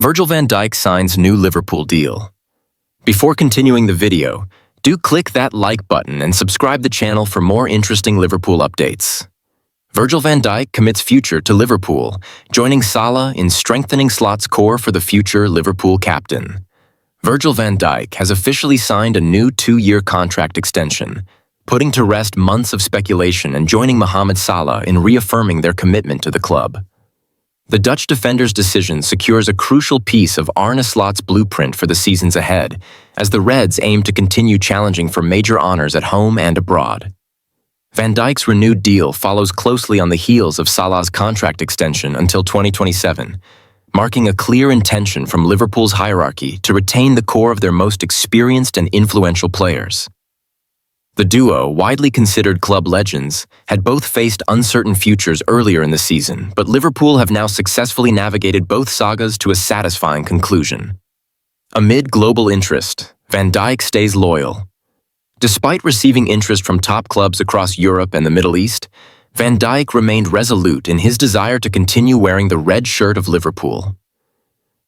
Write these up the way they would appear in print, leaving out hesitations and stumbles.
Virgil van Dijk signs new Liverpool deal. Before continuing the video, do click that like button and subscribe the channel for more interesting Liverpool updates. Virgil van Dijk commits future to Liverpool, joining Salah in strengthening Slot's core for the future Liverpool captain. Virgil van Dijk has officially signed a new 2-year contract extension, putting to rest months of speculation and joining Mohamed Salah in reaffirming their commitment to the club. The Dutch defender's decision secures a crucial piece of Arne Slot's blueprint for the seasons ahead, as the Reds aim to continue challenging for major honors at home and abroad. Van Dijk's renewed deal follows closely on the heels of Salah's contract extension until 2027, marking a clear intention from Liverpool's hierarchy to retain the core of their most experienced and influential players. The duo, widely considered club legends, had both faced uncertain futures earlier in the season, but Liverpool have now successfully navigated both sagas to a satisfying conclusion. Amid global interest, Van Dijk stays loyal. Despite receiving interest from top clubs across Europe and the Middle East, Van Dijk remained resolute in his desire to continue wearing the red shirt of Liverpool.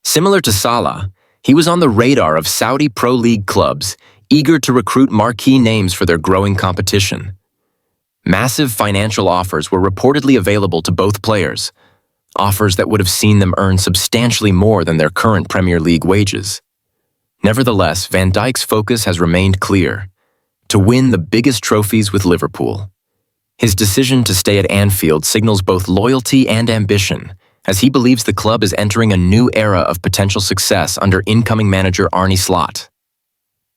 Similar to Salah, he was on the radar of Saudi Pro League clubs, eager to recruit marquee names for their growing competition. Massive financial offers were reportedly available to both players, offers that would have seen them earn substantially more than their current Premier League wages. Nevertheless, Van Dijk's focus has remained clear: to win the biggest trophies with Liverpool. His decision to stay at Anfield signals both loyalty and ambition, as he believes the club is entering a new era of potential success under incoming manager Arne Slot.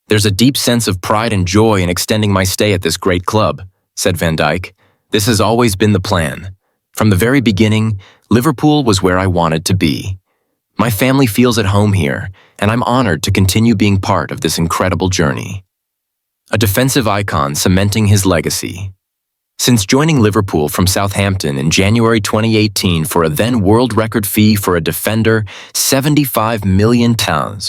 "There's a deep sense of pride and joy in extending my stay at this great club," said Van Dijk. "This has always been the plan. From the very beginning, Liverpool was where I wanted to be. My family feels at home here, and I'm honored to continue being part of this incredible journey." A defensive icon cementing his legacy. Since joining Liverpool from Southampton in January 2018 for a then world record fee for a defender, £75 million,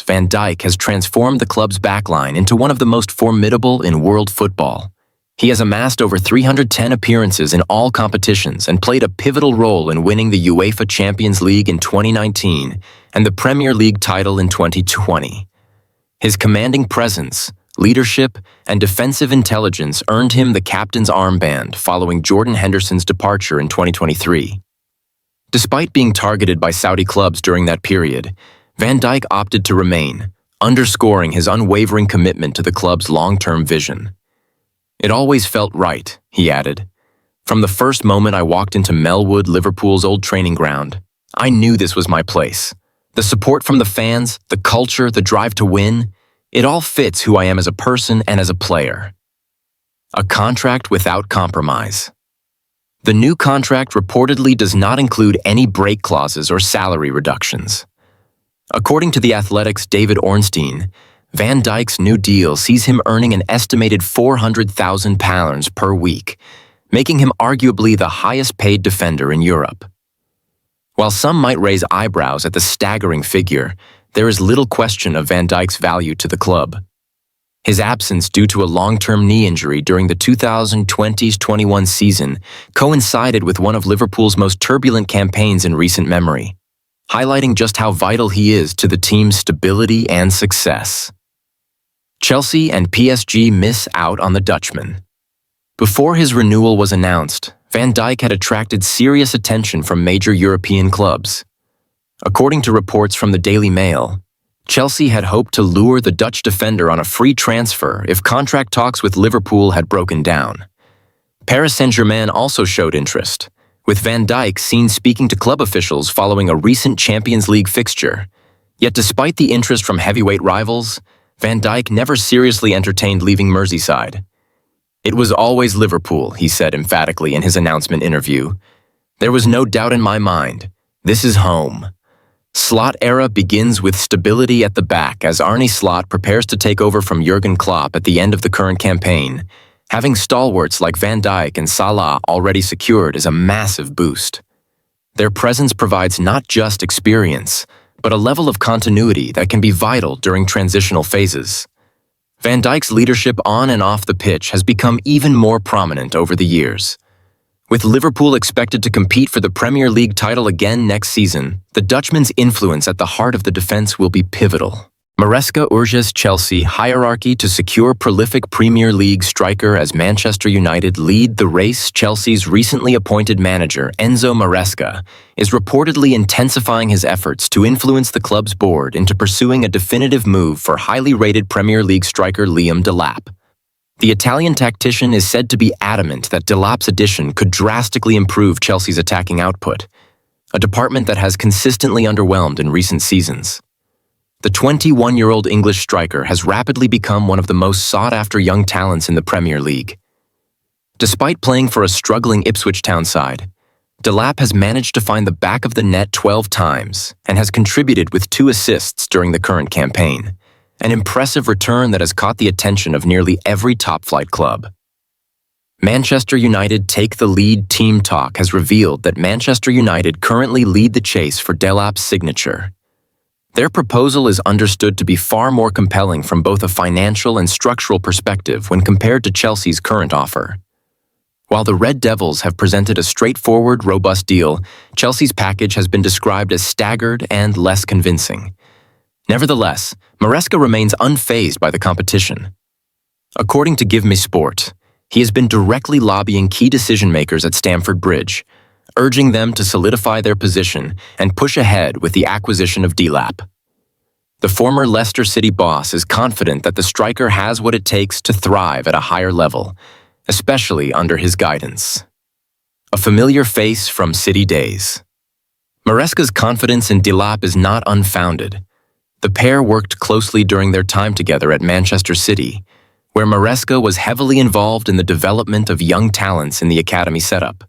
Van Dijk has transformed the club's backline into one of the most formidable in world football. He has amassed over 310 appearances in all competitions and played a pivotal role in winning the UEFA Champions League in 2019 and the Premier League title in 2020. His commanding presence, leadership, and defensive intelligence earned him the captain's armband following Jordan Henderson's departure in 2023. Despite being targeted by Saudi clubs during that period, Van Dijk opted to remain, underscoring his unwavering commitment to the club's long-term vision. "It always felt right," he added. "From the first moment I walked into Melwood, Liverpool's old training ground, I knew this was my place. The support from the fans, the culture, the drive to win, it all fits who I am as a person and as a player." A contract without compromise. The new contract reportedly does not include any break clauses or salary reductions. According to The Athletic's David Ornstein, Van Dijk's new deal sees him earning an estimated £400,000 per week, making him arguably the highest-paid defender in Europe. While some might raise eyebrows at the staggering figure, there is little question of Van Dijk's value to the club. His absence due to a long-term knee injury during the 2020-21 season coincided with one of Liverpool's most turbulent campaigns in recent memory, highlighting just how vital he is to the team's stability and success. Chelsea and PSG miss out on the Dutchman. Before his renewal was announced, Van Dijk had attracted serious attention from major European clubs. According to reports from the Daily Mail, Chelsea had hoped to lure the Dutch defender on a free transfer if contract talks with Liverpool had broken down. Paris Saint-Germain also showed interest, with Van Dijk seen speaking to club officials following a recent Champions League fixture. Yet despite the interest from heavyweight rivals, Van Dijk never seriously entertained leaving Merseyside. "It was always Liverpool," he said emphatically in his announcement interview. "There was no doubt in my mind. This is home." Slot era begins with stability at the back as Arne Slot prepares to take over from Jurgen Klopp at the end of the current campaign. Having stalwarts like Van Dijk and Salah already secured is a massive boost. Their presence provides not just experience, but a level of continuity that can be vital during transitional phases. Van Dijk's leadership on and off the pitch has become even more prominent over the years. With Liverpool expected to compete for the Premier League title again next season, the Dutchman's influence at the heart of the defence will be pivotal. Maresca urges Chelsea hierarchy to secure prolific Premier League striker as Manchester United lead the race. Chelsea's recently appointed manager, Enzo Maresca, is reportedly intensifying his efforts to influence the club's board into pursuing a definitive move for highly rated Premier League striker Liam Delap. The Italian tactician is said to be adamant that Delap's addition could drastically improve Chelsea's attacking output, a department that has consistently underwhelmed in recent seasons. The 21-year-old English striker has rapidly become one of the most sought-after young talents in the Premier League. Despite playing for a struggling Ipswich Town side, Delap has managed to find the back of the net 12 times and has contributed with 2 assists during the current campaign, an impressive return that has caught the attention of nearly every top-flight club. Manchester United Take the Lead Team Talk has revealed that Manchester United currently lead the chase for Delap's signature. Their proposal is understood to be far more compelling from both a financial and structural perspective when compared to Chelsea's current offer. While the Red Devils have presented a straightforward, robust deal, Chelsea's package has been described as staggered and less convincing. Nevertheless, Maresca remains unfazed by the competition. According to Give Me Sport, he has been directly lobbying key decision-makers at Stamford Bridge, urging them to solidify their position and push ahead with the acquisition of Delap. The former Leicester City boss is confident that the striker has what it takes to thrive at a higher level, especially under his guidance. A familiar face from City days. Maresca's confidence in Delap is not unfounded. The pair worked closely during their time together at Manchester City, where Maresca was heavily involved in the development of young talents in the academy setup.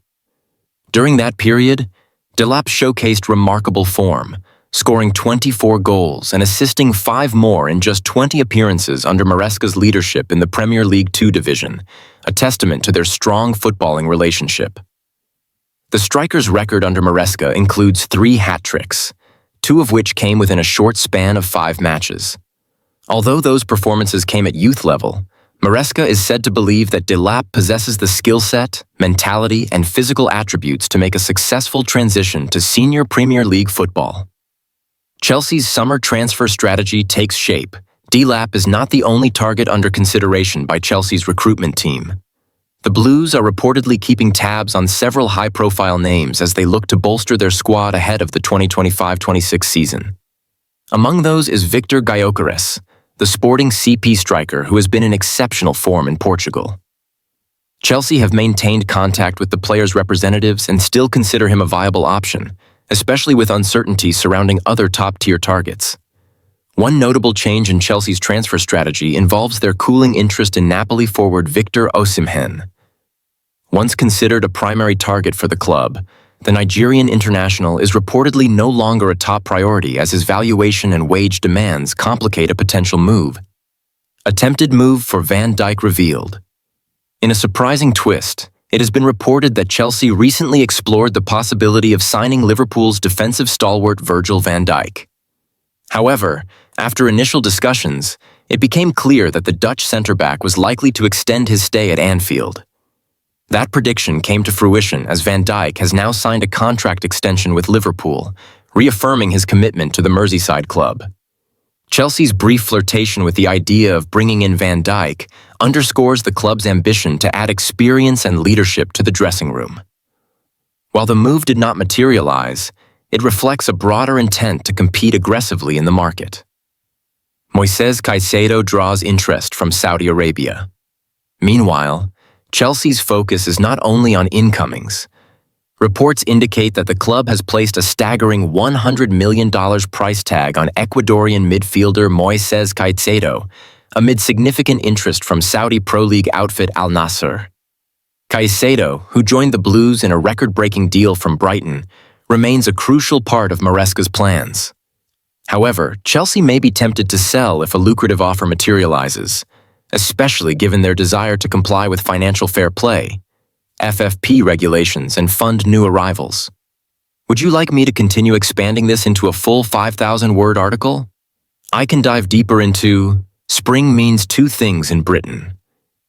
During that period, Delap showcased remarkable form, scoring 24 goals and assisting 5 more in just 20 appearances under Maresca's leadership in the Premier League 2 division, a testament to their strong footballing relationship. The striker's record under Maresca includes 3 hat-tricks, 2 of which came within a short span of 5 matches. Although those performances came at youth level, Maresca is said to believe that Delap possesses the skill set, mentality, and physical attributes to make a successful transition to senior Premier League football. Chelsea's summer transfer strategy takes shape. Delap is not the only target under consideration by Chelsea's recruitment team. The Blues are reportedly keeping tabs on several high-profile names as they look to bolster their squad ahead of the 2025-26 season. Among those is Victor Gyökeres, the Sporting CP striker who has been in exceptional form in Portugal. Chelsea have maintained contact with the player's representatives and still consider him a viable option, especially with uncertainty surrounding other top-tier targets. One notable change in Chelsea's transfer strategy involves their cooling interest in Napoli forward Victor Osimhen. Once considered a primary target for the club, the Nigerian international is reportedly no longer a top priority as his valuation and wage demands complicate a potential move. Attempted move for Van Dijk revealed. In a surprising twist, it has been reported that Chelsea recently explored the possibility of signing Liverpool's defensive stalwart Virgil van Dijk. However, after initial discussions, it became clear that the Dutch centre-back was likely to extend his stay at Anfield. That prediction came to fruition as Van Dijk has now signed a contract extension with Liverpool, reaffirming his commitment to the Merseyside club. Chelsea's brief flirtation with the idea of bringing in Van Dijk underscores the club's ambition to add experience and leadership to the dressing room. While the move did not materialize, it reflects a broader intent to compete aggressively in the market. Moises Caicedo draws interest from Saudi Arabia. Meanwhile, Chelsea's focus is not only on incomings. Reports indicate that the club has placed a staggering $100 million price tag on Ecuadorian midfielder Moises Caicedo, amid significant interest from Saudi Pro League outfit Al Nassr. Caicedo, who joined the Blues in a record-breaking deal from Brighton, remains a crucial part of Maresca's plans. However, Chelsea may be tempted to sell if a lucrative offer materializes, especially given their desire to comply with financial fair play, FFP regulations, and fund new arrivals. Would you like me to continue expanding this into a full 5,000-word article? I can dive deeper into spring means 2 things in Britain.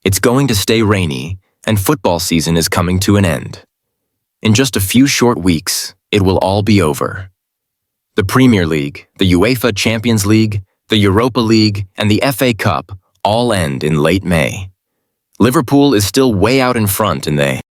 It's going to stay rainy, and football season is coming to an end. In just a few short weeks, it will all be over. The Premier League, the UEFA Champions League, the Europa League, and the FA Cup all end in late May. Liverpool is still way out in front in the